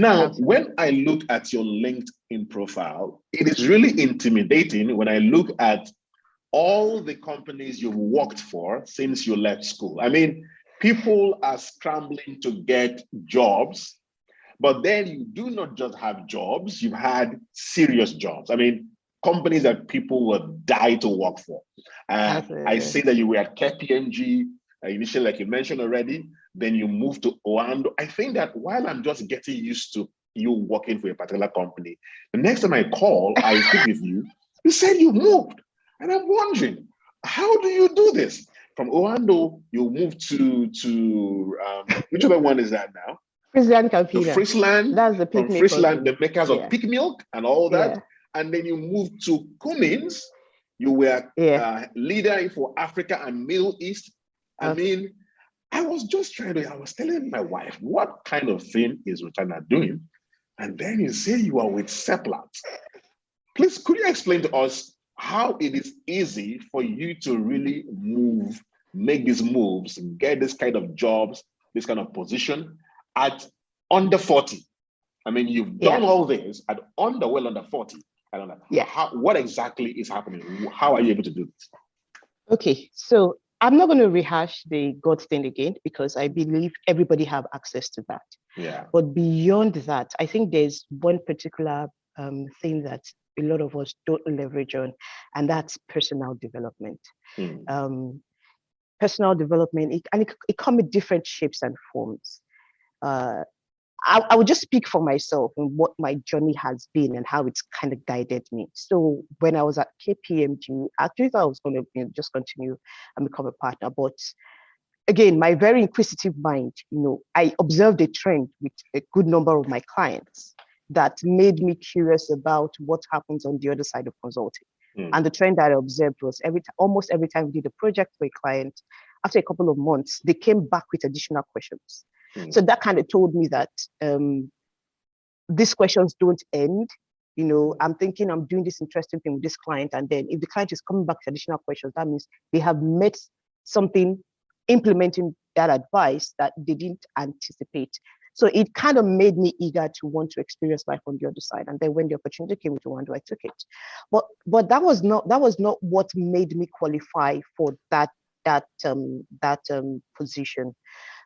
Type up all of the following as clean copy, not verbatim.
Now, Absolutely. when I look at your LinkedIn profile, it is really intimidating when I look at all the companies you've worked for since you left school. I mean, people are scrambling to get jobs, but then you do not just have jobs, you've had serious jobs. I mean, companies that people would die to work for. I see that you were at KPMG initially, like you mentioned already, then you moved to Oando. I think that while I'm just getting used to you working for a particular company, the next time I call, I speak with you, you said you moved. And I'm wondering, how do you do this? From Oando, you moved to which other one is that now? Friesland To Campina. Friesland. That's the From picnic Friesland, company. the makers of Peak Milk and all that. Yeah. And then you moved to Cummins. You were leader for Africa and Middle East. I mean, I was telling my wife, what kind of thing is Rotanna doing? And then you say you are with Seplat. Please, could you explain to us how it is easy for you to really make these moves, get this kind of jobs, this kind of position at under 40? I mean, you've done all this at under 40. I don't know. What exactly is happening? How are you able to do this? Okay, so I'm not going to rehash the God thing again because I believe everybody have access to that. Yeah. But beyond that, I think there's one particular thing that a lot of us don't leverage on, and that's personal development. Personal development, it comes in different shapes and forms. I would just speak for myself and what my journey has been and how it's kind of guided me. So when I was at KPMG, I actually thought I was going to just continue and become a partner. But again, my very inquisitive mind, I observed a trend with a good number of my clients that made me curious about what happens on the other side of consulting. And the trend that I observed was almost every time we did a project for a client, after a couple of months, they came back with additional questions. So that kind of told me that these questions don't end. I'm thinking I'm doing this interesting thing with this client, and then if the client is coming back with additional questions, that means they have met something implementing that advice that they didn't anticipate. So it kind of made me eager to want to experience life on the other side. And then when the opportunity came to Wando, I took it. But that was not what made me qualify for that position.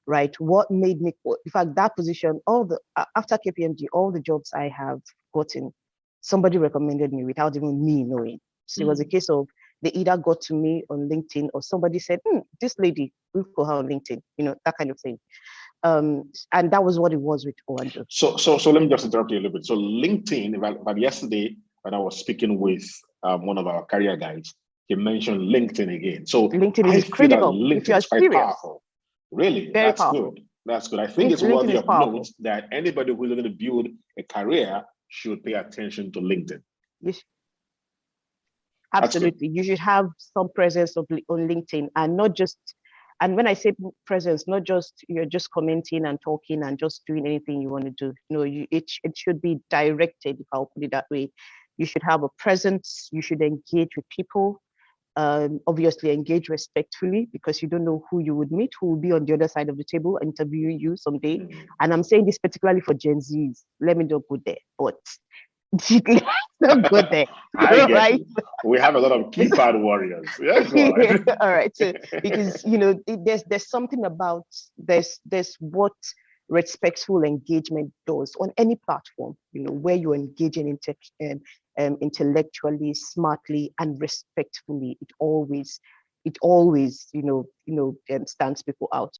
Right? What made me, in fact, that position, after KPMG, all the jobs I have gotten, somebody recommended me without even me knowing. So it was a case of they either got to me on LinkedIn or somebody said, this lady, look for her on LinkedIn, that kind of thing. And that was what it was with Oando. So let me just interrupt you a little bit. So LinkedIn, about yesterday, when I was speaking with one of our career guides, he mentioned LinkedIn again. So LinkedIn is critical. LinkedIn is quite powerful. Really, very that's powerful. good. That's good. I think it's LinkedIn worthy of powerful. note that anybody who's going to build a career should pay attention to LinkedIn. Yes. Absolutely. You should have some presence on LinkedIn, and not just, and when I say presence, not just you're just commenting and talking and just doing anything you want to do. No, it should be directed, if I'll put it that way. You should have a presence. You should engage with people. Obviously engage respectfully, because you don't know who you would meet, who will be on the other side of the table interviewing you someday. And I'm saying this particularly for Gen Zs. Let me not go there, but let's not go there. I get right? We have a lot of keypad warriors. Yeah, go on. All right. So, because there's something about there's what respectful engagement does on any platform, where you're engaging intellectually, smartly, and respectfully. It always stands people out.